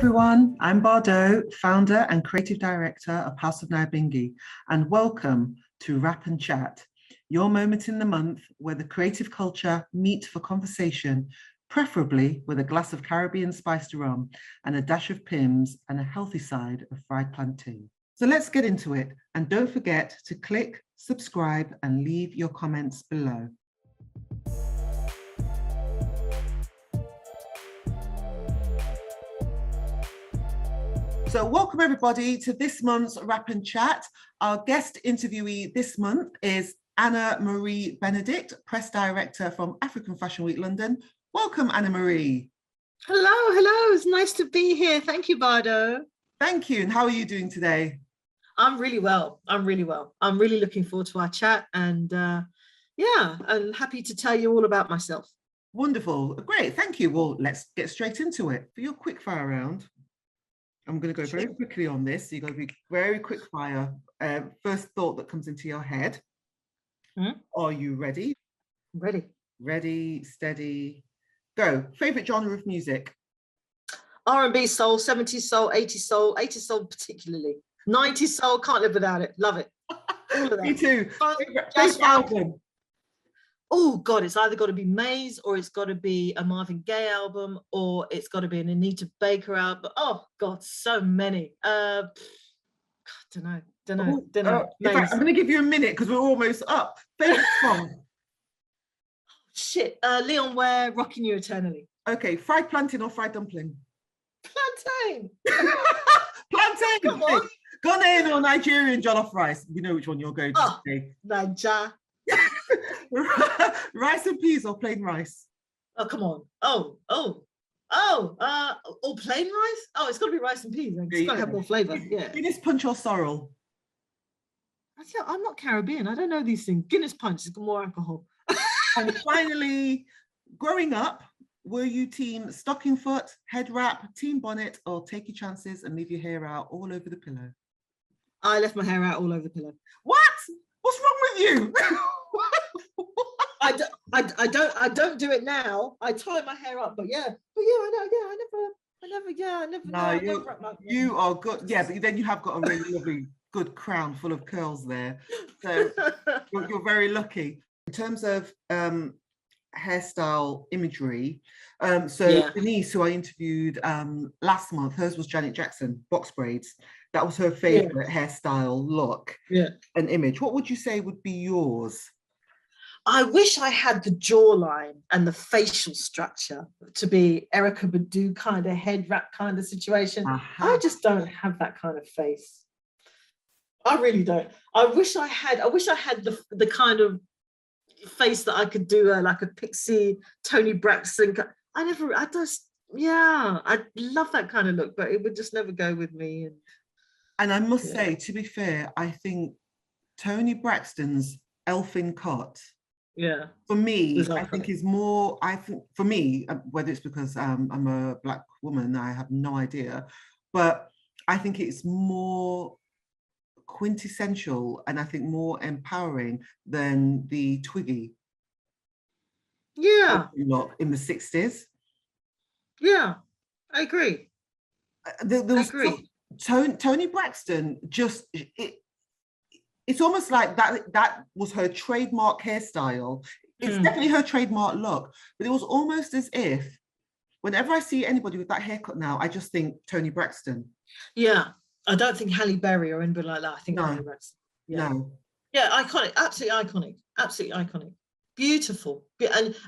everyone, I'm Bardot, founder and creative director of House of Nyabinghi, and welcome to Rap and Chat, your moment in the month where the creative culture meet for conversation, preferably with a glass of Caribbean spiced rum and a dash of Pimm's and a healthy side of fried plantain. So let's get into it, and don't forget to click, subscribe and leave your comments below. So welcome everybody to this month's Rap and Chat. Our guest interviewee this month is Anna Marie Benedict, Press Director from African Fashion Week London. Welcome, Anna Marie. Hello, it's nice to be here. Thank you, Bardot. Thank you, and how are you doing today? I'm really well. I'm really looking forward to our chat, and yeah, I'm happy to tell you all about myself. Wonderful, great, thank you. Well, let's get straight into it. For your quick fire round, I'm going to go very quickly on this. So you're going to be very quick fire. First thought that comes into your head. Are you ready? Ready. Ready, steady, go. Favorite genre of music? R&B soul, 70s soul, 80s soul, 80s soul particularly. 90s soul, can't live without it. Love it. All of that. Me too. Favorite album? Oh God, it's either got to be Maze, or it's got to be a Marvin Gaye album, or it's got to be an Anita Baker album. Oh God, so many. Don't know. In fact, I'm going to give you a minute because we're almost up. Favorite song? Shit, Leon Ware, Rocking You Eternally. Okay, fried plantain or fried dumpling? Plantain. Plantain. Come on. Ghanaian or Nigerian jollof rice? We know which one you're going to say. Niger. Rice and peas or plain rice? Oh, come on. Plain rice? Oh, it's got to be rice and peas. It's got to have more flavour. Yeah. Guinness punch or sorrel? I'm not Caribbean. I don't know these things. Guinness punch has got more alcohol. And finally, growing up, were you team stocking foot, head wrap, team bonnet, or take your chances and leave your hair out all over the pillow? I left my hair out all over the pillow. What? What's wrong with you? I don't do it now. I tie my hair up, but I never. You are good. Yeah, but then you have got a really lovely, good crown full of curls there. So you're very lucky. In terms of hairstyle imagery, Denise, who I interviewed last month, hers was Janet Jackson, box braids. That was her favorite hairstyle look and image. What would you say would be yours? I wish I had the jawline and the facial structure to be Erykah Badu kind of head wrap kind of situation. I just don't have that kind of face. I really don't. I wish I had the kind of face that I could do like a Pixie, Tony Braxton. I love that kind of look, but it would just never go with me. And I must say, to be fair, I think Tony Braxton's Elfin Cut, for me, I think is more, for me, whether it's because I'm a Black woman, I have no idea, but I think it's more quintessential and I think more empowering than the Twiggy look in the 60s. Yeah, I agree. I agree. Tony Braxton it's almost like that was her trademark hairstyle. It's definitely her trademark look, but it was almost as if whenever I see anybody with that haircut now, I just think Tony Braxton. Yeah, I don't think Halle Berry or anybody like that. I think Tony Braxton. No. Yeah, iconic, absolutely iconic. Beautiful.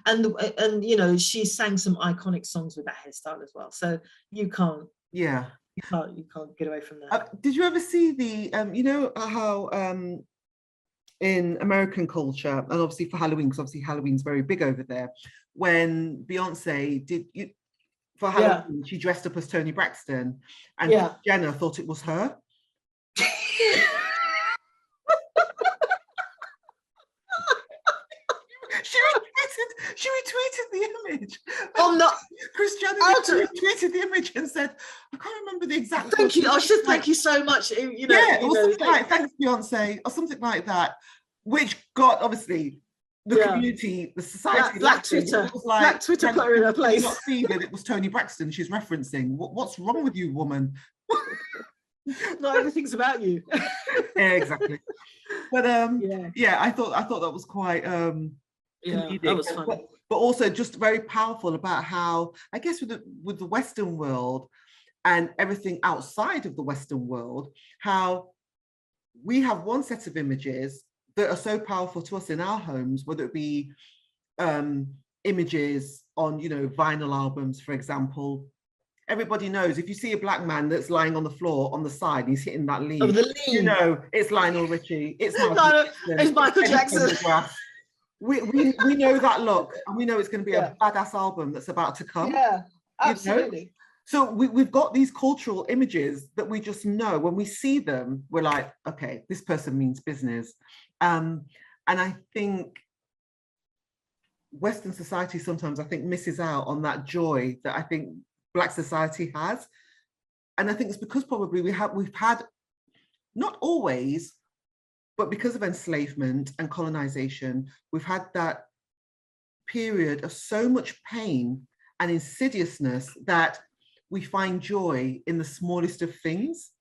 And you know, she sang some iconic songs with that hairstyle as well. So you can't get away from that. Did you ever see the you know how in American culture, and obviously for Halloween, because obviously Halloween's very big over there, when Beyonce for Halloween, she dressed up as Tony Braxton, and Jenna thought it was her. She retweeted the image. Oh no, Chris Jenner retweeted the image and said, I can't remember the exact. Thank you. I should thank you so much. You know, it was something like thanks Beyonce or something like that, which got obviously the community, the society. Black Twitter. It was like, Black Twitter put her in her place. Did you not see that it was Toni Braxton she's referencing? What's wrong with you, woman? Not everything's about you. Yeah, exactly. But yeah, I thought that was quite comedic. That was funny. But also just very powerful about how, I guess, with the Western world and everything outside of the Western world, how we have one set of images that are so powerful to us in our homes, whether it be images on, vinyl albums, for example. Everybody knows if you see a black man that's lying on the floor on the side, he's hitting that lead. Oh, the lead. It's Lionel Richie. It's Michael Jackson. We know that look, and we know it's going to be a badass album that's about to come. Yeah, absolutely. So we've got these cultural images that we just know. When we see them, we're like, okay, this person means business. And I think Western society sometimes, misses out on that joy that I think Black society has. And I think it's because probably we've had, not always, but because of enslavement and colonization, we've had that period of so much pain and insidiousness that we find joy in the smallest of things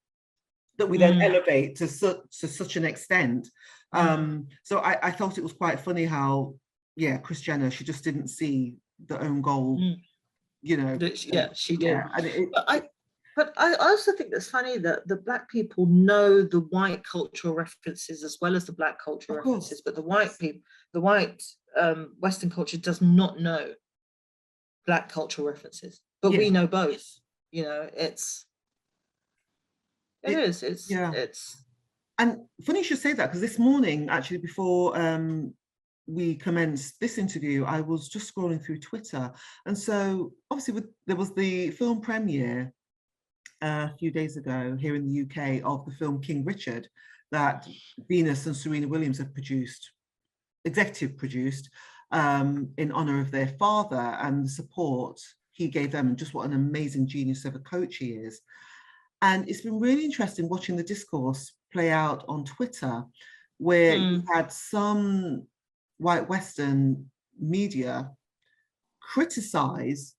that we then elevate to such an extent. So I thought it was quite funny how, Kris Jenner, she just didn't see the own goal, she did. But I also think it's funny that the Black people know the white cultural references as well as the Black cultural references, but the white Western culture does not know Black cultural references. But we know both. It's. And funny you should say that, because this morning, actually, before we commenced this interview, I was just scrolling through Twitter, and so obviously there was the film premiere a few days ago here in the UK of the film King Richard that Venus and Serena Williams have executive produced in honor of their father and the support he gave them, and just what an amazing genius of a coach he is. And it's been really interesting watching the discourse play out on Twitter, where you had some white Western media criticize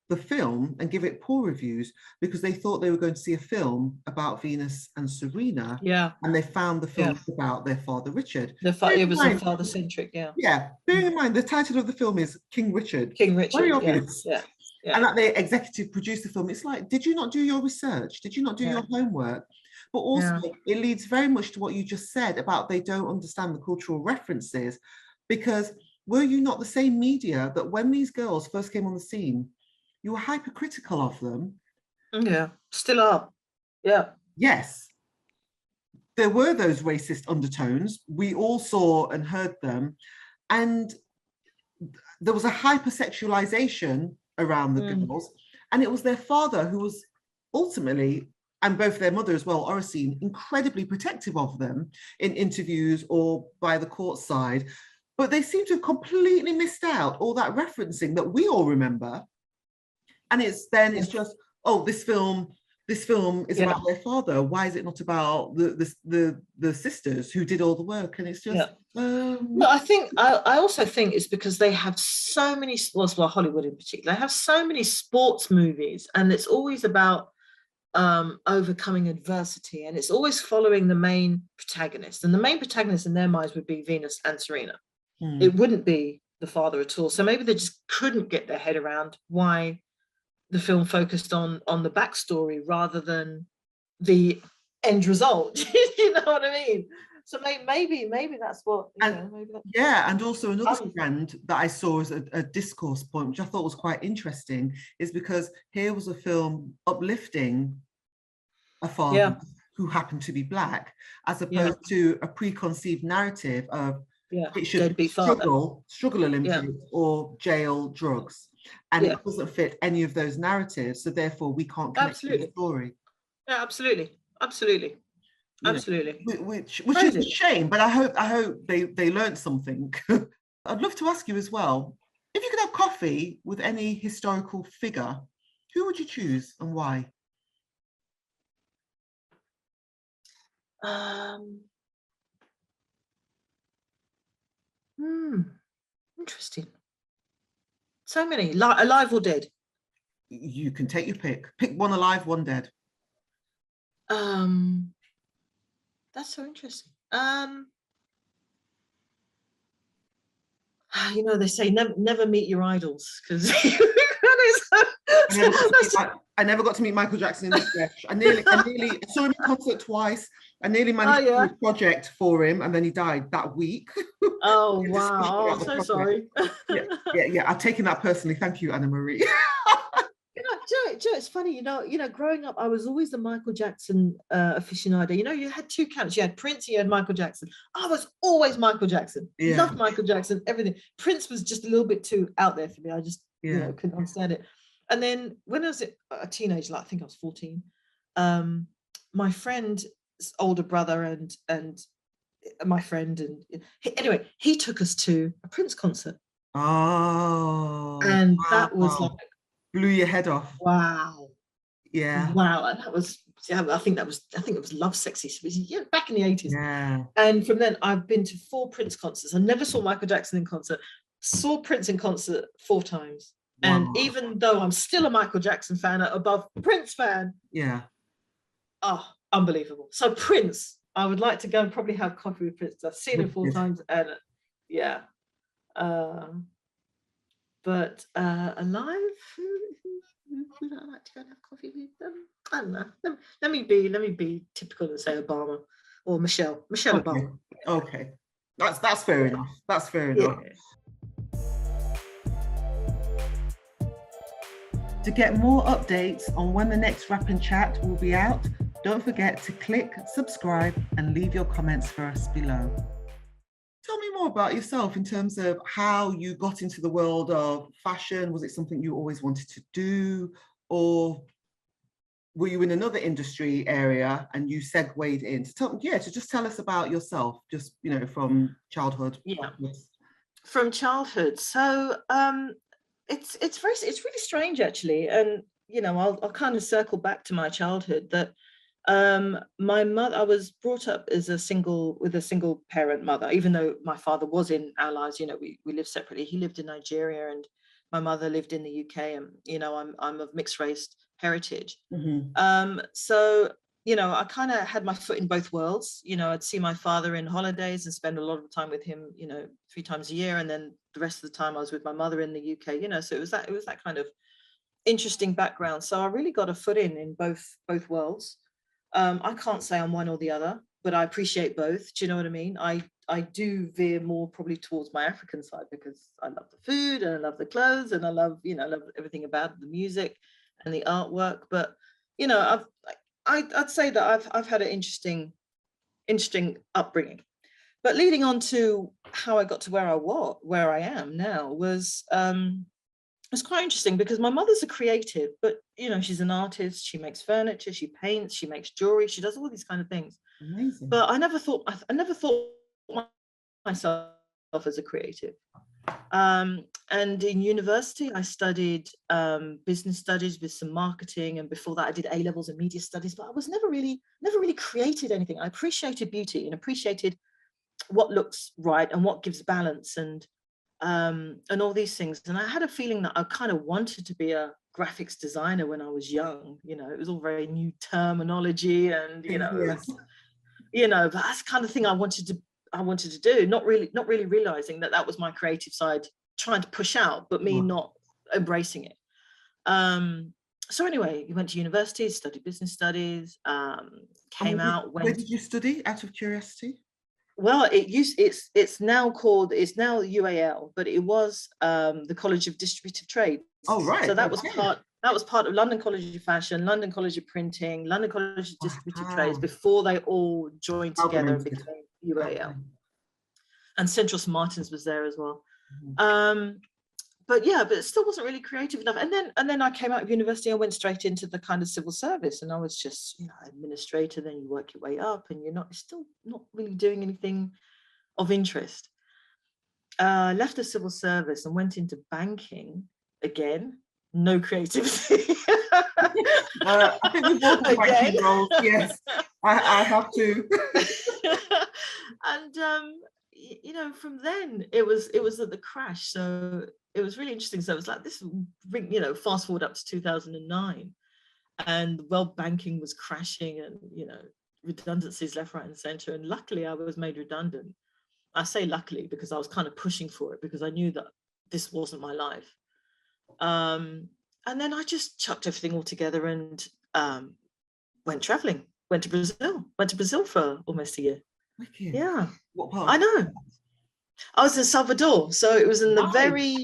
the film and give it poor reviews because they thought they were going to see a film about Venus and Serena, and they found the film about their father Richard. It was a father-centric, bearing in mind the title of the film is King Richard. Very obvious. And that they executive produced the film. It's like, did you not do your research? Did you not do your homework? But also it leads very much to what you just said about they don't understand the cultural references, because were you not the same media that when these girls first came on the scene, you were hypercritical of them? Yeah, still are. Yeah. Yes. There were those racist undertones. We all saw and heard them. And there was a hypersexualization around the girls. And it was their father who was ultimately, and both their mother as well, Oracene, incredibly protective of them in interviews or by the court side. But they seem to have completely missed out all that referencing that we all remember. And it's just, oh, this film is about their father. Why is it not about the sisters who did all the work? And it's just I also think it's because they have so many, Hollywood in particular, they have so many sports movies, and it's always about overcoming adversity, and it's always following the main protagonist, and the main protagonist in their minds would be Venus and Serena. It wouldn't be the father at all. So maybe they just couldn't get their head around why the film focused on the backstory rather than the end result. You know what I mean? So maybe that's what. And also another strand that I saw as a discourse point, which I thought was quite interesting, is because here was a film uplifting a father who happened to be Black, as opposed to a preconceived narrative of it should be struggle Olympics or jail, drugs. And it doesn't fit any of those narratives, so therefore we can't connect to the story. Yeah, absolutely. Which is a shame, but I hope they learned something. I'd love to ask you as well, if you could have coffee with any historical figure, who would you choose and why? Interesting. So many, alive or dead? You can take your pick. Pick one alive, one dead. That's so interesting. You know, they say never meet your idols, because I never got to meet Michael Jackson in the flesh. I nearly saw him in concert twice. I nearly managed to do a project for him, and then he died that week. Oh wow! Oh, I'm so sorry. Yeah. I've taken that personally. Thank you, Anna Marie. Joe, it's funny, you know, growing up, I was always the Michael Jackson aficionado. You know, you had two camps. You had Prince, you had Michael Jackson. I was always Michael Jackson. Yeah. Loved Michael Jackson, everything. Prince was just a little bit too out there for me. I just, you know, couldn't understand it. And then when I was a teenager, like I think I was 14, my friend's older brother and my friend, anyway, he took us to a Prince concert. Oh. And that was like, blew your head off. Wow. Yeah. Wow. And that was, I think it was Love Sexy. Yeah, back in the 80s. Yeah. And from then I've been to 4 Prince concerts. I never saw Michael Jackson in concert. Saw Prince in concert 4 times. Wow. And even though I'm still a Michael Jackson fan, above Prince fan. Yeah. Oh, unbelievable. So Prince, I would like to go and probably have coffee with Prince. I've seen him 4 times, and yeah. But alive, who would I like to go and have coffee with them? I don't know. Let me be typical and say Obama or Michelle okay. Obama. Okay, that's fair enough. That's fair enough. To get more updates on when the next Rap and Chat will be out, don't forget to click subscribe and leave your comments for us below. Tell me more about yourself in terms of how you got into the world of fashion. Was it something you always wanted to do, or were you in another industry area and you segued in? To just tell us about yourself, just, you know, from childhood. Yeah, from childhood. So it's really strange actually, and you know, I'll kind of circle back to my childhood. That my mother, I was brought up as with a single parent mother, even though my father was in our lives. You know, we lived separately. He lived in Nigeria and my mother lived in the UK, and you know, I'm of mixed race heritage. So you know, I kind of had my foot in both worlds. You know, I'd see my father in holidays and spend a lot of time with him, you know, 3 times a year, and then the rest of the time I was with my mother in the UK. You know, so it was that kind of interesting background. So I really got a foot in both worlds. I can't say I'm one or the other, but I appreciate both. Do you know what I mean? I do veer more probably towards my African side because I love the food and I love the clothes and I love everything about the music and the artwork. But you know, I'd say that I've had an interesting upbringing. But leading on to how I got to where I am now was it's quite interesting because my mother's a creative, but you know, she's an artist. She makes furniture, she paints, she makes jewelry, she does all these kind of things. Amazing. But I never thought myself as a creative. And in university, I studied business studies with some marketing, and before that, I did A-levels in media studies. But I was never really created anything. I appreciated beauty and appreciated what looks right and what gives balance and all these things. And I had a feeling that I kind of wanted to be a graphics designer when I was young. You know, it was all very new terminology, and you know, but that's the kind of thing I wanted to do. Not really realizing that was my creative side trying to push out, but me not embracing it. So anyway, you went to university, studied business studies, Where did you study, out of curiosity? Well, it's now UAL, but it was the College of Distributive Trades. Oh, right. So that was part of London College of Fashion, London College of Printing, London College of Distributive Trades before they all joined together and became UAL. And Central St Martin's was there as well. But it still wasn't really creative enough. And then I came out of university, I went straight into the kind of civil service, and I was just, you know, administrator, then you work your way up and you're still not really doing anything of interest. Left the civil service and went into banking again. No creativity. I think we've all done banking roles. Yes, I have to. And you know, from then it was at the crash. So it was really interesting. So it was like this, you know, fast forward up to 2009, and world banking was crashing, and, you know, redundancies left, right, and center. And luckily, I was made redundant. I say luckily because I was kind of pushing for it, because I knew that this wasn't my life. And then I just chucked everything all together and went traveling. Went to Brazil for almost a year. Wicked. Yeah, What part? I know. I was in Salvador, so it was in the very,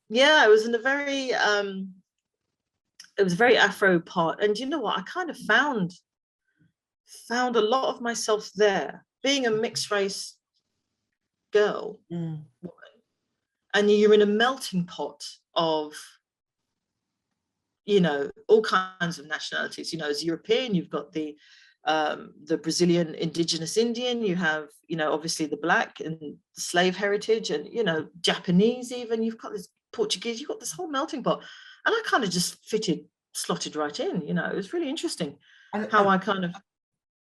yeah, it was in the very, it was a very Afro part. And you know what? I kind of found a lot of myself there, being a mixed race girl, woman, and you're in a melting pot of, you know, all kinds of nationalities. You know, as European, you've got the Brazilian indigenous Indian, you have, you know, obviously the Black and the slave heritage, and, you know, Japanese even, you've got this Portuguese, you've got this whole melting pot. And I kind of just slotted right in, you know. It was really interesting how I kind of...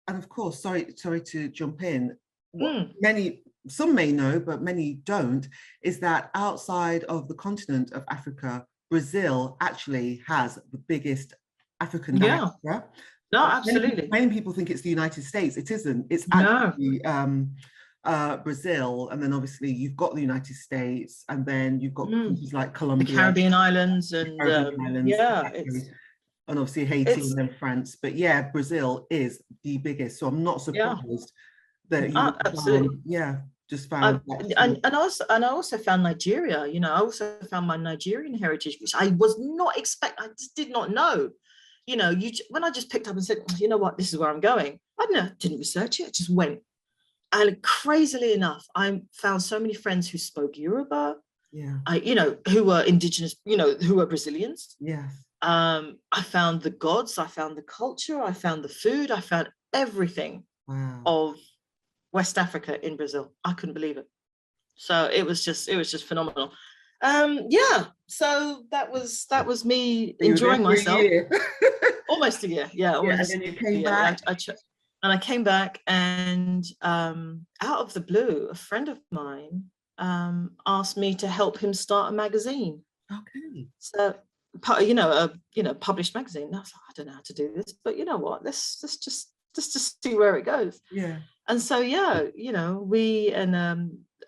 And of course, sorry to jump in, what some may know, but many don't, is that outside of the continent of Africa, Brazil actually has the biggest African diaspora. No, absolutely. Many people think it's the United States. It isn't. It's actually Brazil, and then obviously you've got the United States, and then you've got countries like Colombia, the Caribbean islands, and yeah, and obviously Haiti, and then France. But yeah, Brazil is the biggest. So I'm not surprised that you absolutely, just found. And I also found Nigeria. You know, I also found my Nigerian heritage, which I was not I just did not know. You know, when I just picked up and said, you know what, this is where I'm going, I didn't research it, I just went. And crazily enough, I found so many friends who spoke Yoruba, you know, who were indigenous, you know, who were Brazilians. I found the gods, I found the culture, I found the food, I found everything of West Africa in Brazil. I couldn't believe it. So it was just phenomenal. So that was me enjoying myself. Almost a year, almost. And then you came back. And I came back, and out of the blue, a friend of mine asked me to help him start a magazine. Okay. So, you know, a published magazine. And I was like, I don't know how to do this, but you know what? Let's just see where it goes. Yeah. And so, you know, we and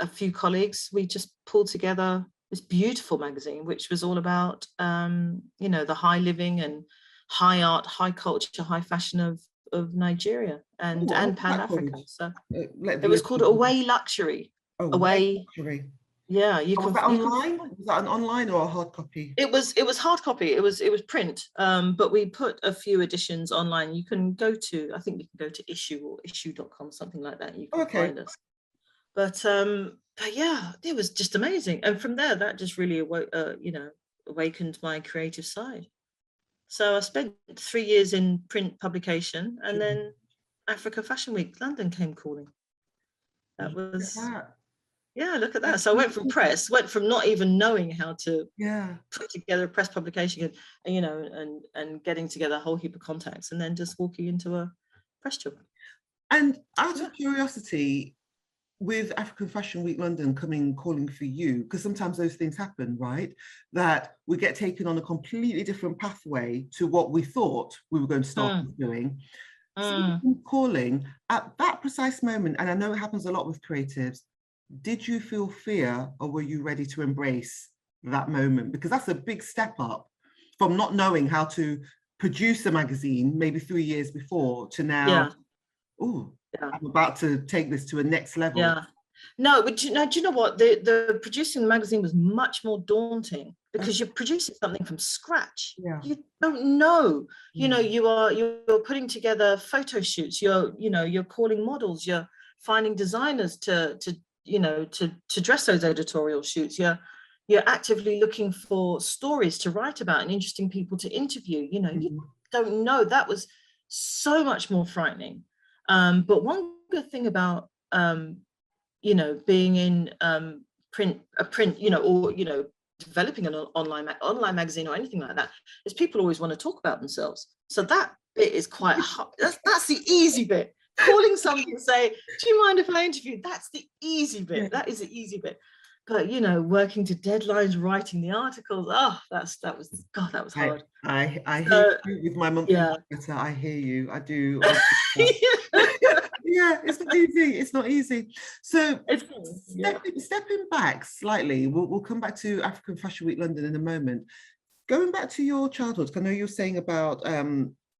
a few colleagues, we just pulled together this beautiful magazine, which was all about, you know, the high living and high art, high culture, high fashion of Nigeria and Pan-Africa. So it was called Away Luxury. Away Luxury. Yeah, you can. Was that online? Was that an online or a hard copy? It was hard copy. It was print. But we put a few editions online. You can go to, I think you can go to Issue or issue.com, something like that. You can find us. But yeah, it was just amazing. And from there, that just really awakened my creative side. So I spent 3 years in print publication, and then Africa Fashion Week London came calling. That was, look at that. So I went from not even knowing how to put together a press publication, and you know, and getting together a whole heap of contacts, and then just walking into a press job. And out of curiosity, with African Fashion Week London calling for you, because sometimes those things happen, right? That we get taken on a completely different pathway to what we thought we were going to start doing. Calling at that precise moment, and I know it happens a lot with creatives, did you feel fear, or were you ready to embrace that moment? Because that's a big step up from not knowing how to produce a magazine maybe 3 years before to now, I'm about to take this to a next level. No, but do you know what? The producing the magazine was much more daunting, because you're producing something from scratch. You don't know. You know, you're putting together photo shoots. You're calling models. You're finding designers to dress those editorial shoots. You're actively looking for stories to write about and interesting people to interview. You know, you don't know. That was so much more frightening. But one good thing about being in print, or developing an online magazine or anything like that, is people always want to talk about themselves. So that bit is quite hard. That's the easy bit. calling somebody and say, do you mind if I interview? That's the easy bit. Yeah. That is the easy bit. But you know, working to deadlines, writing the articles, that was hard. I hear you with my monthly letter. I hear you. I do. Yeah, it's not easy. It's not easy. So stepping back slightly, we'll come back to African Fashion Week London in a moment. Going back to your childhood, I know you're saying about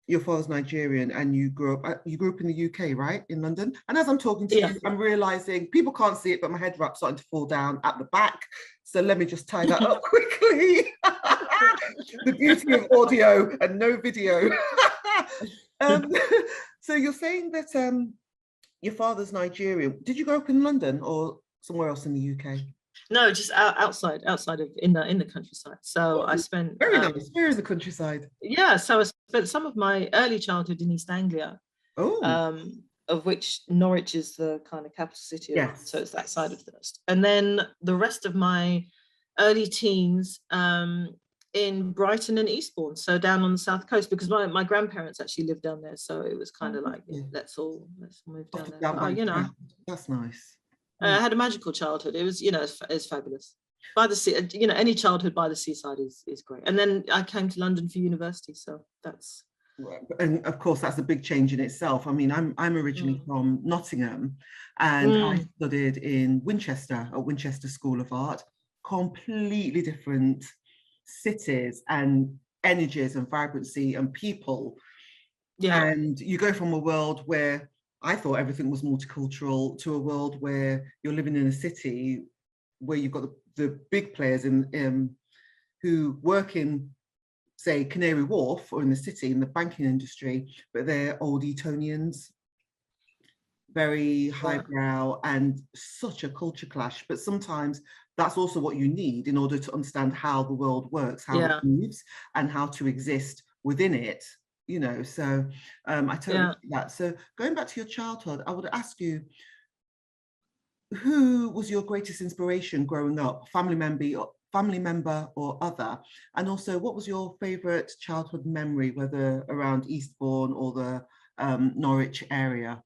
your father's Nigerian and you grew up in the UK, right? In London. And as I'm talking to you, I'm realizing people can't see it, but my head wrap's starting to fall down at the back. So let me just tie that up quickly. The beauty of audio and no video. So you're saying that your father's Nigerian. Did you grow up in London or somewhere else in the UK? No, just outside of in the countryside. So I spent very nice. Where is the countryside? Yeah, so I spent some of my early childhood in East Anglia. Of which Norwich is the kind of capital city. Yes. So it's that side of Thirst. And then the rest of my early teens in Brighton and Eastbourne, so down on the south coast, because my grandparents actually lived down there. So it was kind of like, let's all move down there. You know, that's nice. I had a magical childhood. It was, you know, it's fabulous. By the sea, you know, any childhood by the seaside is great. And then I came to London for university, so that's. And of course, that's a big change in itself. I mean, I'm originally from Nottingham, and I studied in Winchester at Winchester School of Art. Completely different cities and energies and vibrancy and people. Yeah. And you go from a world where I thought everything was multicultural to a world where you're living in a city where you've got the big players who work in, say, Canary Wharf or in the city, in the banking industry, but they're old Etonians, very highbrow and such a culture clash. But sometimes that's also what you need in order to understand how the world works, how it moves and how to exist within it. You know, so I totally get that. So going back to your childhood, I would ask you, who was your greatest inspiration growing up, family member or other? And also, what was your favorite childhood memory, whether around Eastbourne or the Norwich area?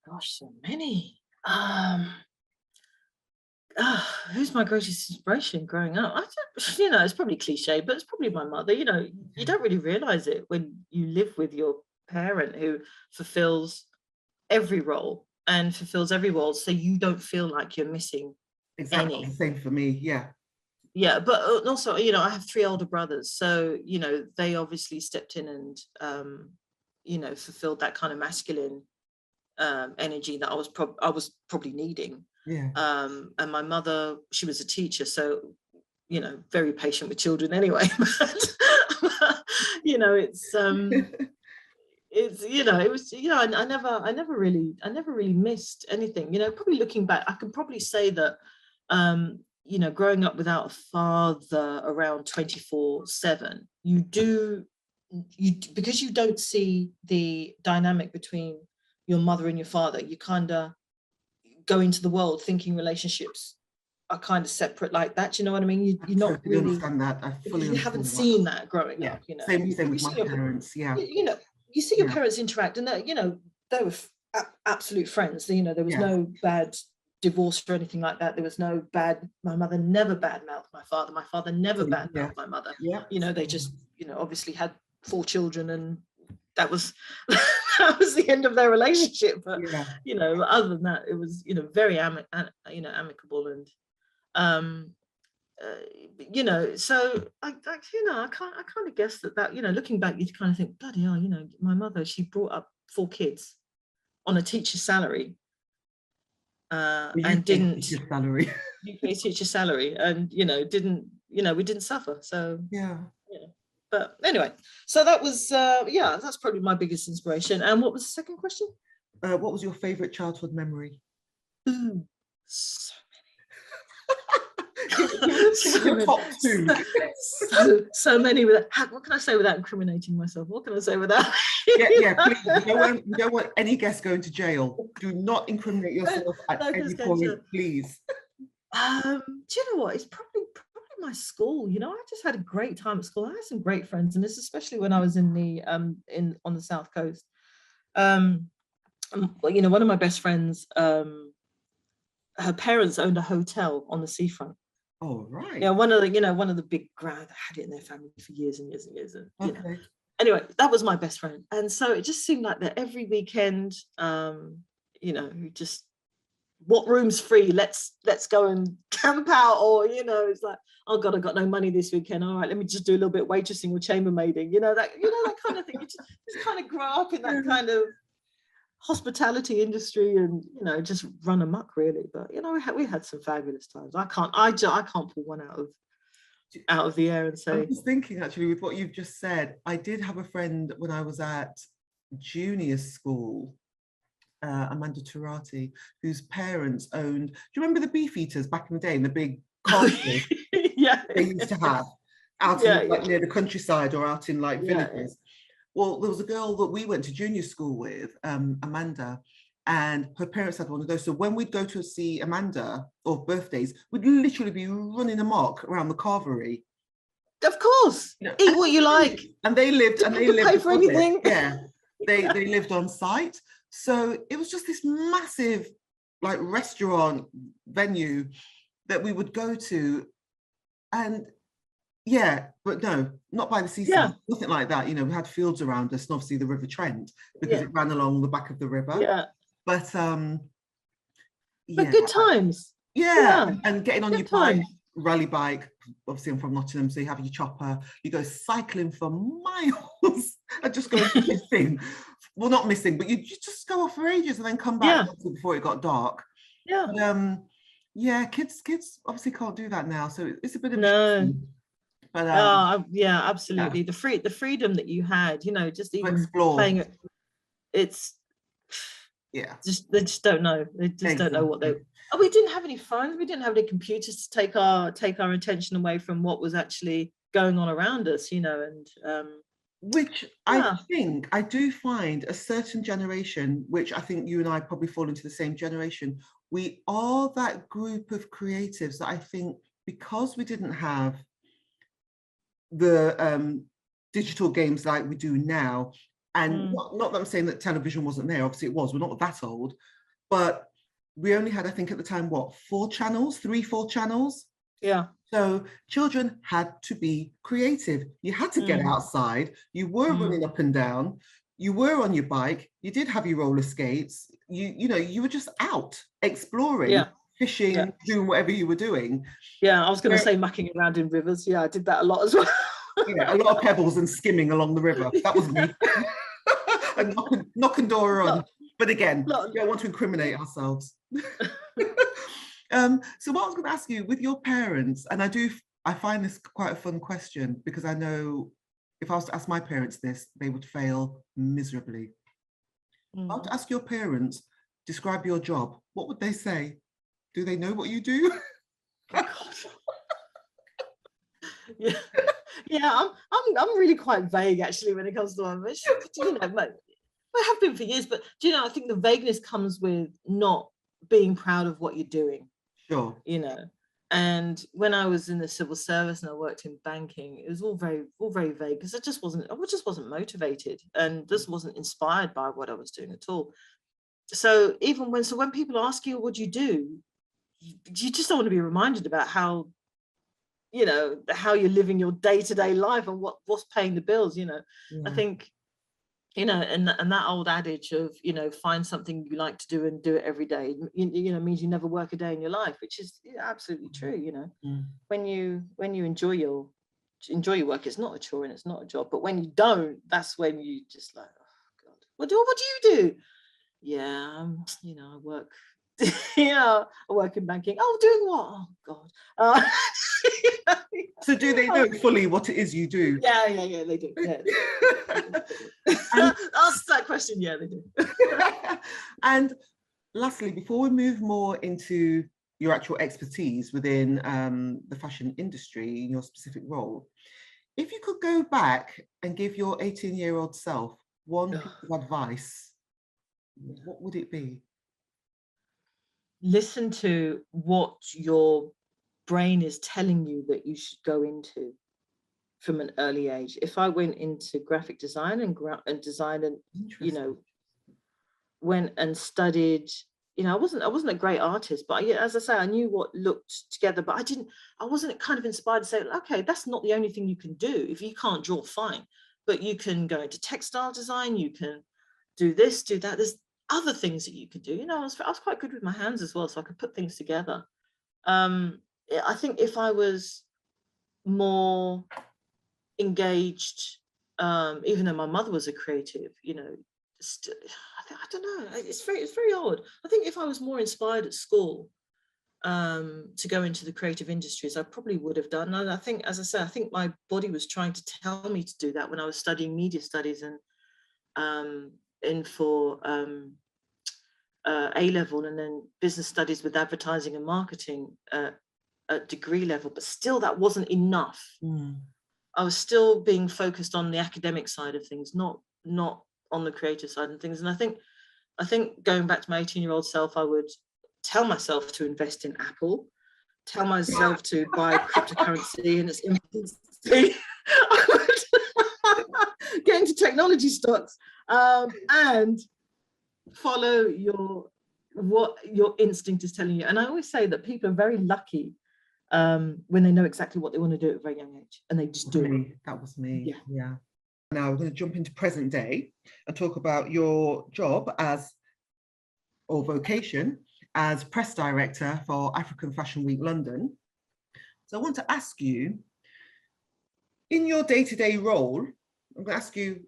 Gosh, so many. Who's my greatest inspiration growing up? You know, it's probably cliche, but it's probably my mother. You know, you don't really realize it when you live with your parent who fulfills every role and fulfills every role, so you don't feel like you're missing any. The same for me. Yeah, but also, you know, I have 3 older brothers, so you know, they obviously stepped in and you know, fulfilled that kind of masculine energy that I was probably needing. And my mother, she was a teacher, so you know, very patient with children anyway. But you know, it's you know, it was, you know, I never really missed anything. You know, probably looking back, I could probably say that you know, growing up without a father around 24/7, because you don't see the dynamic between your mother and your father, you kind of go into the world thinking relationships are kind of separate like that. You know what I mean? You're not really understand that. I fully you haven't seen that growing up. You know, same with my parents. You know, you see your parents interact, and you know, they were absolute friends. You know, there was no bad divorce or anything like that. There was no bad. My mother never badmouthed my father. My father never badmouthed my mother. You know, they just, you know, obviously had 4 children, and that was that was the end of their relationship. But you know, other than that, it was, you know, very amicable, and you know, so I you know, I kind of guess that, you know, looking back, you kind of think, bloody hell, you know, my mother, she brought up 4 kids on a teacher's salary, and didn't UK teacher salary, and you know, didn't, you know, we didn't suffer. So but anyway, so that was that's probably my biggest inspiration. And what was the second question? What was your favorite childhood memory? Ooh, so Top 2. so many. What can I say without incriminating myself? What can I say without? Please. You don't want any guests going to jail. Do not incriminate yourself at any point, please. Do you know what? It's probably my school, you know, I just had a great time at school. I had some great friends, and this especially when I was in the on the South Coast. You know, one of my best friends, her parents owned a hotel on the seafront. Oh, right. Yeah, one of the big grand, had it in their family for years and years and years. And you know, anyway, that was my best friend, and so it just seemed like that every weekend, you know, just what room's free? Let's go and camp out, or you know, it's like, oh God, I got no money this weekend. All right, let me just do a little bit of waitressing or chambermaiding. You know that kind of thing. You just kind of grow up in that kind of hospitality industry, and you know, just run amok really. But you know, we had some fabulous times. I can't pull one out of the air and say. I'm just thinking actually with what you've just said. I did have a friend when I was at junior school, Amanda Turati, whose parents owned. Do you remember the beef eaters back in the day in the big cars yeah, they used to have out in, like, near the countryside or out in like villages? Well, there was a girl that we went to junior school with, Amanda, and her parents had one of those. So when we'd go to see Amanda or birthdays, we'd literally be running amok around the carvery. Of course, you know, eat what you like. And they lived, and they lived pay for anything. Yeah, they lived on site. So it was just this massive, like, restaurant venue that we would go to, and yeah, but no, not by the seaside, nothing like that. You know, we had fields around us, and obviously the River Trent, because it ran along the back of the river. Yeah, but good times. Yeah, and getting on your bike, rally bike. Obviously, I'm from Nottingham, so you have your chopper. You go cycling for miles and just go missing. Well, not missing, but you just go off for ages and then come back before it got dark. Yeah. But, yeah, kids obviously can't do that now, so it's a bit of but yeah, absolutely. The freedom that you had, you know, just even explore. Playing it, it's they just don't know. They just don't know what they. Oh, we didn't have any phones. We didn't have any computers to take our attention away from what was actually going on around us, you know, and which I think I do find a certain generation, which I think you and I probably fall into the same generation. We are that group of creatives that I think, because we didn't have the digital games like we do now, and not that I'm saying that television wasn't there, obviously it was, we're not that old, but we only had, I think at the time, what, 4 channels? Yeah. So children had to be creative. You had to get outside. You were running up and down. You were on your bike. You did have your roller skates. You know, you were just out exploring, fishing, doing whatever you were doing. Yeah, I was going to say mucking around in rivers. Yeah, I did that a lot as well. Yeah, a lot of pebbles and skimming along the river. That was me. And knocking door on. But again, we don't want to incriminate ourselves. So what I was going to ask you, with your parents, and I find this quite a fun question, because I know if I was to ask my parents this, they would fail miserably. If I were to ask your parents, describe your job, what would they say? Do they know what you do? Oh, God. Yeah, I'm really quite vague actually when it comes to my, you know, I have been for years, but do you know, I think the vagueness comes with not being proud of what you're doing. Sure. You know, and when I was in the civil service and I worked in banking, it was all very vague, because I just wasn't motivated and just wasn't inspired by what I was doing at all. So when people ask you what you do, you just don't want to be reminded about how, you know, how you're living your day-to-day life and what's paying the bills, you know. I think, you know, and that old adage of, you know, find something you like to do and do it every day, you know, means you never work a day in your life, which is absolutely true. You know, when you enjoy your work, it's not a chore and it's not a job. But when you don't, that's when you just like, oh God, what do you do? Yeah, you know, I work. Yeah, I work in banking. Oh, doing what? Oh God. So do they know fully what it is you do? Yeah, they do. Yeah. Ask that question. Yeah, they do. And lastly, before we move more into your actual expertise within the fashion industry, in your specific role, if you could go back and give your 18-year-old self one piece of advice, what would it be? Listen to what your brain is telling you that you should go into from an early age. If I went into graphic design and design and, you know, went and studied, you know, I wasn't a great artist, but as I say, I knew what looked together, but I wasn't kind of inspired to say, okay, that's not the only thing you can do. If you can't draw, fine, but you can go into textile design, you can do this, do that. There's other things that you could do. You know, I was quite good with my hands as well, so I could put things together. I think if I was more engaged, even though my mother was a creative, you know, I don't know, it's very odd. I think if I was more inspired at school to go into the creative industries, I probably would have done. And I think, as I said, I think my body was trying to tell me to do that when I was studying media studies and for A-level, and then business studies with advertising and marketing at degree level, but still that wasn't enough. I was still being focused on the academic side of things, not on the creative side of things. And I think going back to my 18-year-old self, I would tell myself to invest in Apple, tell myself to buy cryptocurrency in its infancy. I would get into technology stocks and follow what your instinct is telling you. And I always say that people are very lucky when they know exactly what they want to do at a very young age, and they just do it. That was me. Yeah. Now we're going to jump into present day and talk about your job or vocation as press director for African Fashion Week London. So I want to ask you, in your day-to-day role, I'm going to ask you,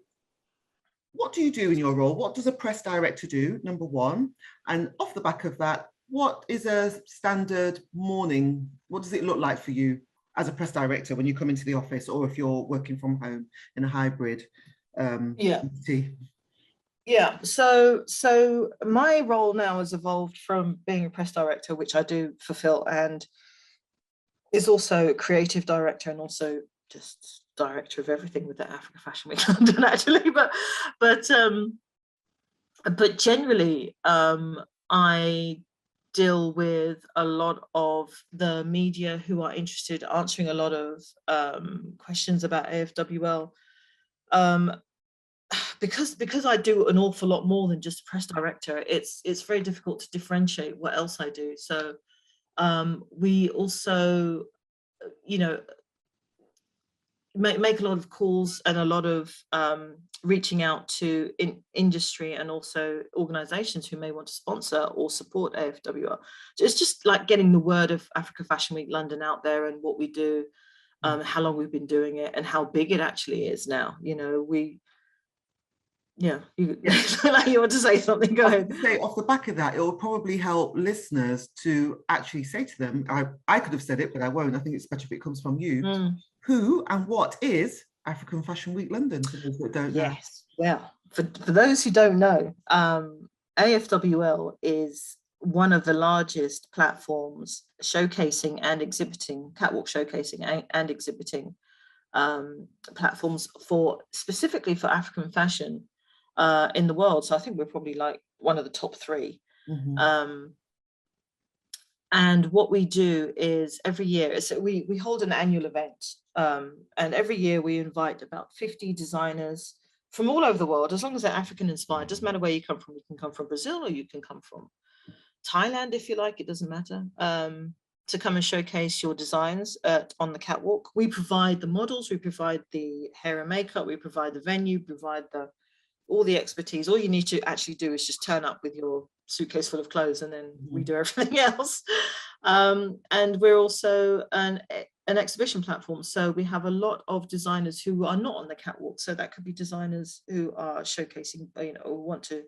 what do you do in your role? What does a press director do, number one? And off the back of that, what is a standard morning? What does it look like for you as a press director when you come into the office, or if you're working from home in a hybrid entity? Yeah, so my role now has evolved from being a press director, which I do fulfill, and is also creative director and also just director of everything with the Africa Fashion Week London, actually. But generally, I deal with a lot of the media who are interested, answering a lot of questions about AFWL. Because I do an awful lot more than just press director, it's very difficult to differentiate what else I do. So we also, you know, make a lot of calls and a lot of reaching out to industry and also organizations who may want to sponsor or support AFWL. So it's just like getting the word of Africa Fashion Week London out there and what we do, how long we've been doing it, and how big it actually is now. You know, you want to say something, go ahead. Say off the back of that, it will probably help listeners to actually say to them, I could have said it, but I won't. I think it's better if it comes from you. Who and what is African Fashion Week London, for those that don't know? Yes, well, for those who don't know, AFWL is one of the largest platforms showcasing and exhibiting, catwalk showcasing and exhibiting platforms specifically for African fashion in the world. So I think we're probably like one of the top 3. And what we do is every year, so we hold an annual event, and every year we invite about 50 designers from all over the world, as long as they're African inspired. Doesn't matter where you come from. You can come from Brazil, or you can come from Thailand if you like, it doesn't matter, to come and showcase your designs on the catwalk. We provide the models, we provide the hair and makeup, we provide the venue, provide all the expertise. All you need to actually do is just turn up with your suitcase full of clothes, and then we do everything else. And we're also an exhibition platform. So we have a lot of designers who are not on the catwalk. So that could be designers who are showcasing, you know, or want to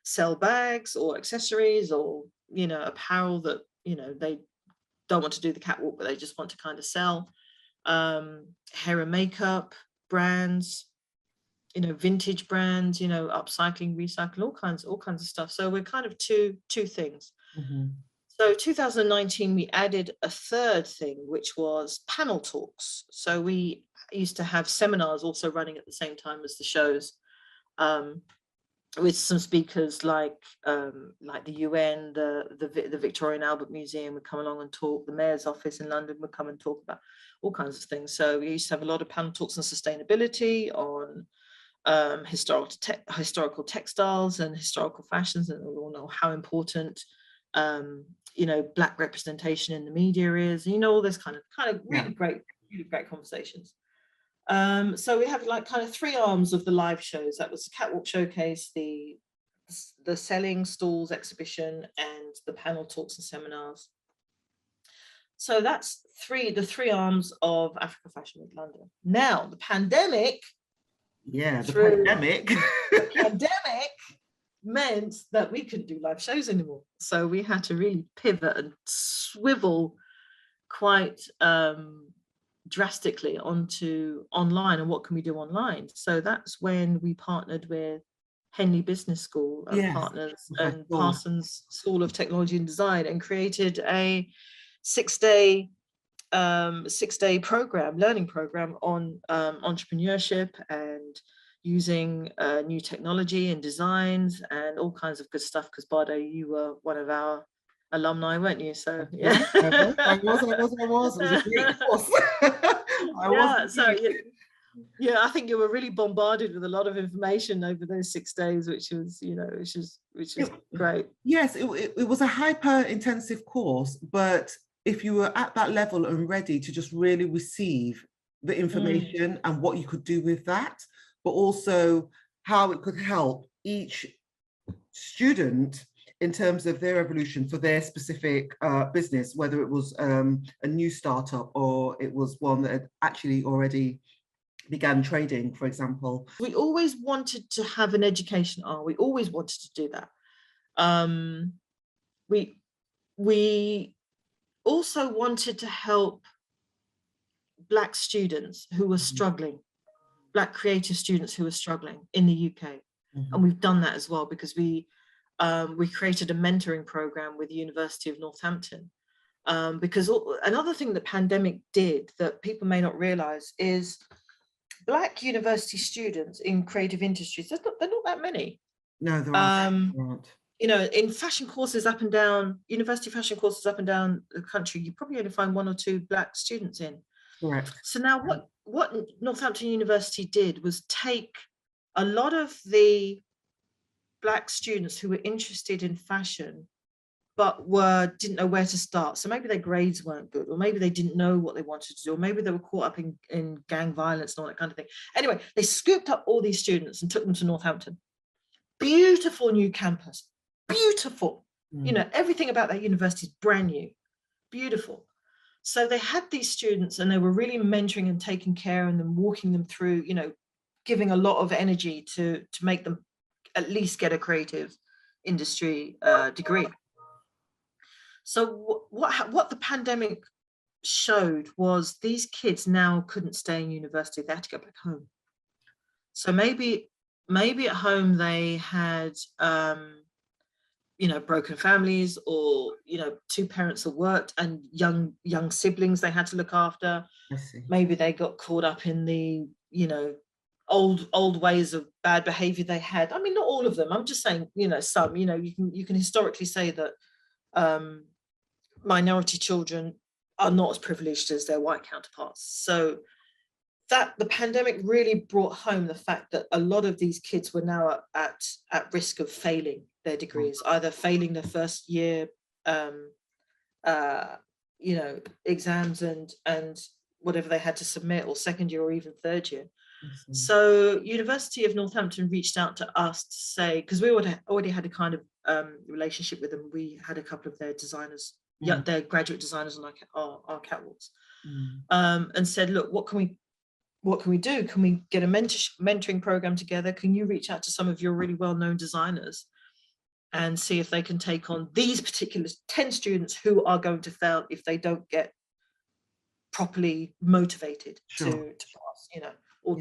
sell bags or accessories or, you know, apparel that, you know, they don't want to do the catwalk, but they just want to kind of sell. Hair and makeup brands, you know, vintage brands, you know, upcycling, recycling, all kinds of stuff. So we're kind of two things. So 2019, we added a third thing, which was panel talks. So we used to have seminars also running at the same time as the shows. with some speakers like the UN, the Victoria and Albert Museum would come along and talk. The Mayor's Office in London would come and talk about all kinds of things. So we used to have a lot of panel talks on sustainability, on historical textiles and historical fashions, and we all know how important Black representation in the media is. All this kind of really great conversations. So we have like kind of three arms of the live shows. That was the catwalk showcase, the selling stalls exhibition, and the panel talks and seminars. So that's the three arms of Africa Fashion Week London. Now the pandemic. Yeah, the pandemic. The pandemic meant that we couldn't do live shows anymore. So we had to really pivot and swivel quite drastically onto online, and what can we do online. So that's when we partnered with Henley Business School and partners and Parsons School of Technology and Design, and created a six-day learning program on entrepreneurship and using new technology and designs and all kinds of good stuff. Because Bardot, you were one of our alumni, weren't you? So yeah, I was. It was a great course. I think you were really bombarded with a lot of information over those 6 days, which was great. Yes, it was a hyper intensive course, but if you were at that level and ready to just really receive the information and what you could do with that, but also how it could help each student in terms of their evolution for their specific business, whether it was a new startup or it was one that had actually already began trading, for example. We always wanted to have an education arm. We always wanted to do that. We also wanted to help Black students who were struggling, Black creative students who were struggling in the UK. And we've done that as well, because we created a mentoring program with the University of Northampton. Because another thing the pandemic did that people may not realize is Black university students in creative industries, they're not that many. No, there aren't. In fashion courses up and down, university fashion courses up and down the country, you probably only find 1 or 2 Black students in. Correct. So now what Northampton University did was take a lot of the Black students who were interested in fashion but didn't know where to start. So maybe their grades weren't good, or maybe they didn't know what they wanted to do, or maybe they were caught up in gang violence and all that kind of thing. Anyway, they scooped up all these students and took them to Northampton. Beautiful new campus, beautiful. Everything about that university is brand new, beautiful. So they had these students and they were really mentoring and taking care and then walking them through, giving a lot of energy to make them at least get a creative industry degree. So what the pandemic showed was these kids now couldn't stay in university. They had to go back home. So maybe at home they had broken families, or 2 parents that worked and young siblings they had to look after. I see. Maybe they got caught up in the old ways of bad behavior they had. I mean, not all of them. I'm just saying, some. You can historically say that minority children are not as privileged as their white counterparts. So that the pandemic really brought home the fact that a lot of these kids were now at risk of failing their degrees, either failing their first year exams and whatever they had to submit, or second year, or even third year. So University of Northampton reached out to us to say, because we already had a kind of relationship with them. We had a couple of their designers, their graduate designers on our catwalks, and said, look, what can we do? Can we get a mentoring program together? Can you reach out to some of your really well-known designers and see if they can take on these particular 10 students who are going to fail if they don't get properly motivated to pass, or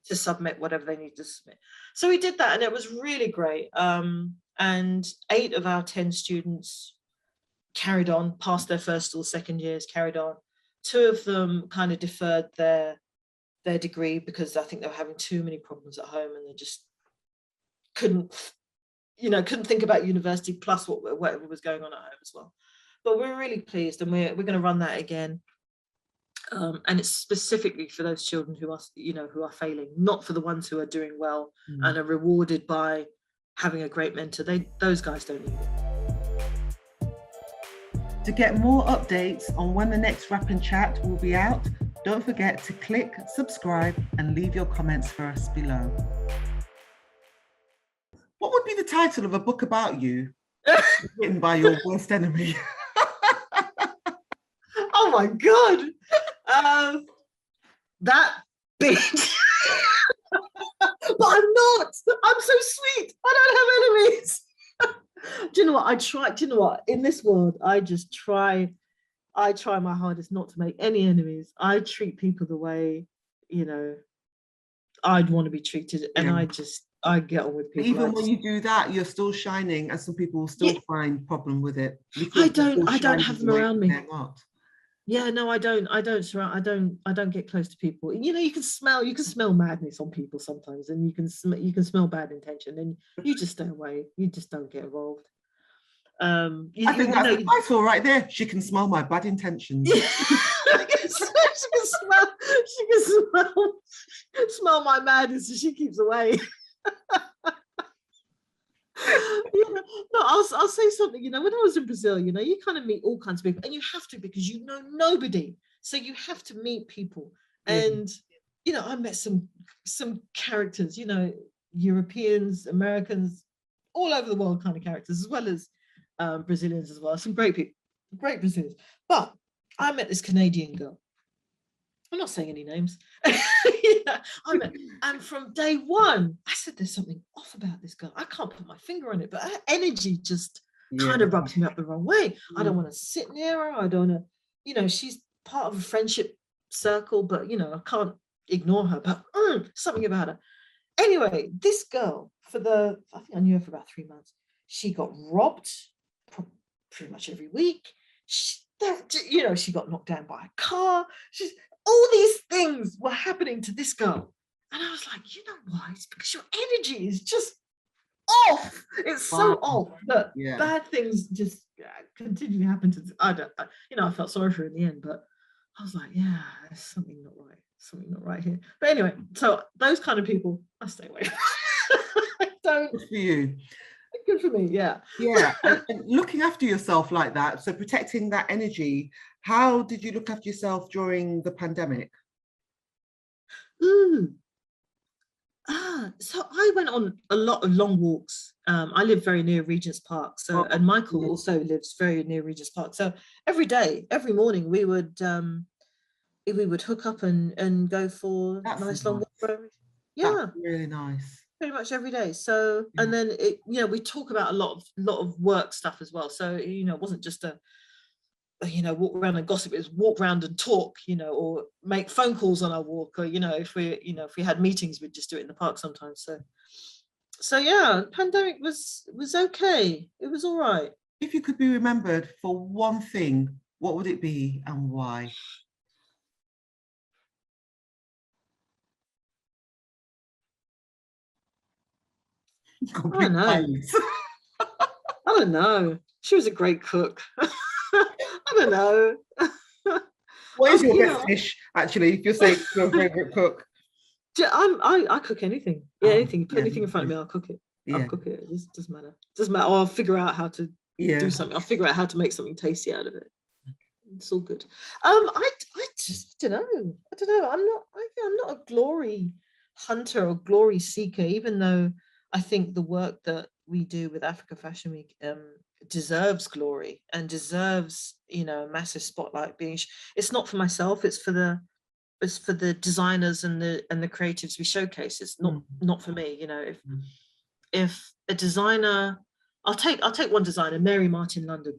to submit whatever they need to submit. So we did that, and it was really great. And 8 of our 10 students carried on, passed their first or second years, carried on. 2 of them kind of deferred their degree because I think they were having too many problems at home, and they just couldn't think about university plus whatever was going on at home as well. But we're really pleased, and we're going to run that again. And it's specifically for those children who are failing, not for the ones who are doing well and are rewarded by having a great mentor. Those guys don't need it. To get more updates on when the next Rap and Chat will be out, don't forget to click subscribe and leave your comments for us below. What would be the title of a book about you written by your worst enemy? Oh my God. That bitch. But I'm not. I'm so sweet. I don't have enemies. Do you know what? Do you know what? In this world, I try my hardest not to make any enemies. I treat people the way, I'd want to be treated. And I get on with people. Even when you do that, you're still shining, and some people will still find problem with it. I don't have them around me. Yeah, no, I don't get close to people. You can smell madness on people sometimes, and you can smell bad intention, and you just stay away. You just don't get involved. I think that's the title right there. She can smell my bad intentions. she can smell my madness, and she keeps away. I'll say something. When I was in Brazil, you kind of meet all kinds of people, and you have to, because nobody, so you have to meet people. And I met some characters, Europeans, Americans, all over the world kind of characters, as well as Brazilians as well. Some great people, great Brazilians. But I met this Canadian girl. I'm not saying any names. And from day one, I said, there's something off about this girl. I can't put my finger on it, but her energy just kind of rubs me up the wrong way. I don't want to sit near her. I don't want to, she's part of a friendship circle, but, I can't ignore her. But something about her. Anyway, this girl, I think I knew her for about 3 months. She got robbed pretty much every week. She got knocked down by a car. All these things were happening to this girl. And I was like, you know why? It's because your energy is just off. It's so off that bad things just continue to happen to. I felt sorry for her in the end, but I was like, yeah, there's something not right. Something not right here. But anyway, so those kind of people, I stay away. I don't. Good for you. Good for me, yeah. Yeah, and looking after yourself like that, so protecting that energy. How did you look after yourself during the pandemic? So I went on a lot of long walks. I live very near Regent's Park, and Michael also lives very near Regent's Park. So every day, every morning, we would hook up and go for nice long walks. Yeah, that's really nice. Pretty much every day. So and then we talk about a lot of work stuff as well. So it wasn't just a walk around and gossip. It was walk around and talk, or make phone calls on our walk, or if we had meetings, we'd just do it in the park sometimes. So yeah, pandemic was okay. It was all right. If you could be remembered for one thing, what would it be and why? I don't know. She was a great cook. I don't know. What is your best dish, actually, if you're saying your favourite cook? I cook anything. Yeah, anything. Put anything in front of me, I'll cook it. I'll cook it. It doesn't matter. Doesn't matter. Or I'll figure out how to do something. I'll figure out how to make something tasty out of it. It's all good. I just don't know. I'm not a glory hunter or glory seeker, even though I think the work that we do with Africa Fashion Week deserves glory and deserves a massive spotlight. It's not for myself, it's for the designers and the creatives we showcase. It's not for me. If a designer, I'll take one designer, Mary Martin London,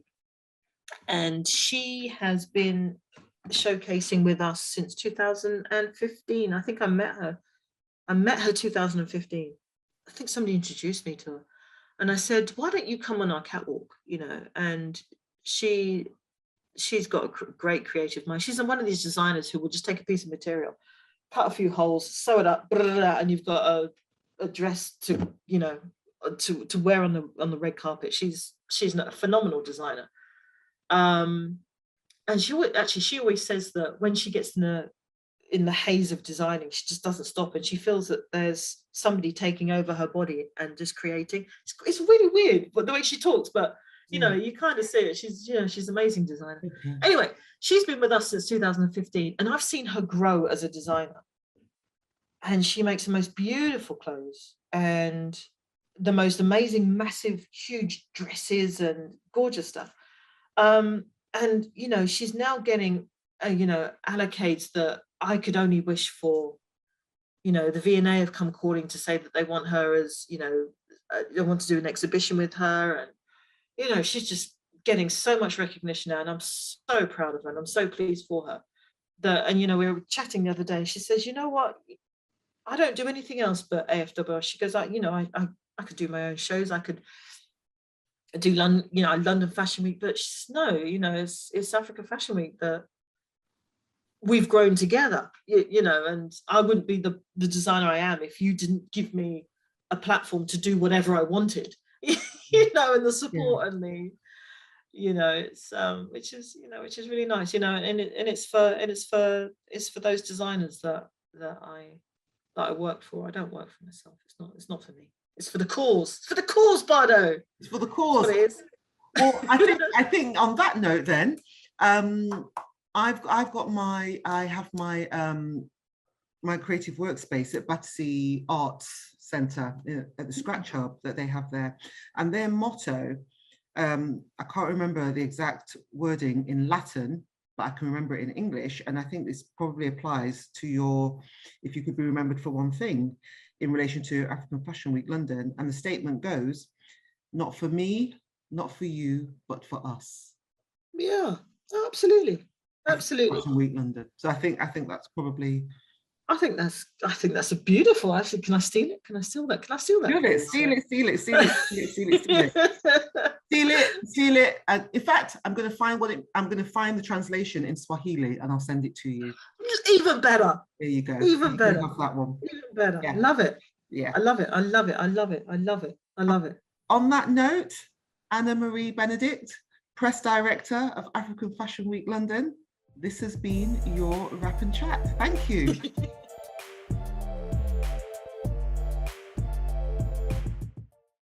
and she has been showcasing with us since 2015. I think I met her 2015. I think somebody introduced me to her, and I said, why don't you come on our catwalk, and she's got a great creative mind. She's one of these designers who will just take a piece of material, cut a few holes, sew it up, and you've got a dress to, to wear on the red carpet. She's a phenomenal designer. And she always says that when she gets in the haze of designing, she just doesn't stop, and she feels that there's somebody taking over her body and just creating. It's really weird, but the way she talks, but you know, you kind of see it. She's an amazing designer. Okay. Anyway, she's been with us since 2015, and I've seen her grow as a designer. And she makes the most beautiful clothes and the most amazing, massive, huge dresses and gorgeous stuff. And you know, she's now getting allocates that I could only wish for. You know, the V&A have come calling to say that they want her as, you know, they want to do an exhibition with her, and you know, she's just getting so much recognition now, and I'm so proud of her, and I'm so pleased for her. And you know, we were chatting the other day, and she says, you know what, I don't do anything else but AFWL. She goes, you know, I could do my own shows, I could do London Fashion Week, but no, you know, it's Africa Fashion Week that we've grown together, you know, and I wouldn't be the designer I am if you didn't give me a platform to do whatever I wanted. You know, and the support and the, you know, it's which is really nice, you know, and it's for those designers that I work for. I don't work for myself. It's not for me. It's for the cause. It's for the cause, Bardot. It's for the cause. That's what it is. Well, I think on that note, then, I have my creative workspace at Battersea Arts Centre at the Scratch Hub that they have there, and their motto, I can't remember the exact wording in Latin, but I can remember it in English, and I think this probably applies to your, if you could be remembered for one thing, in relation to African Fashion Week London, and the statement goes, not for me, not for you, but for us. Yeah, absolutely. Absolutely. Fashion Week London. So I think that's probably. I think that's a beautiful. Actually, can I steal it? Can I steal that? Can I steal that? Steal it. And in fact, I'm going to find the translation in Swahili, and I'll send it to you. Even better. There you go. Even better. Have that one. Even better. Yeah. Love it. Yeah. I love it. I love it. I love it. I love it. I love it. On that note, Anna Marie Benedict, Press Director of African Fashion Week London, this has been your Rap and Chat. Thank you.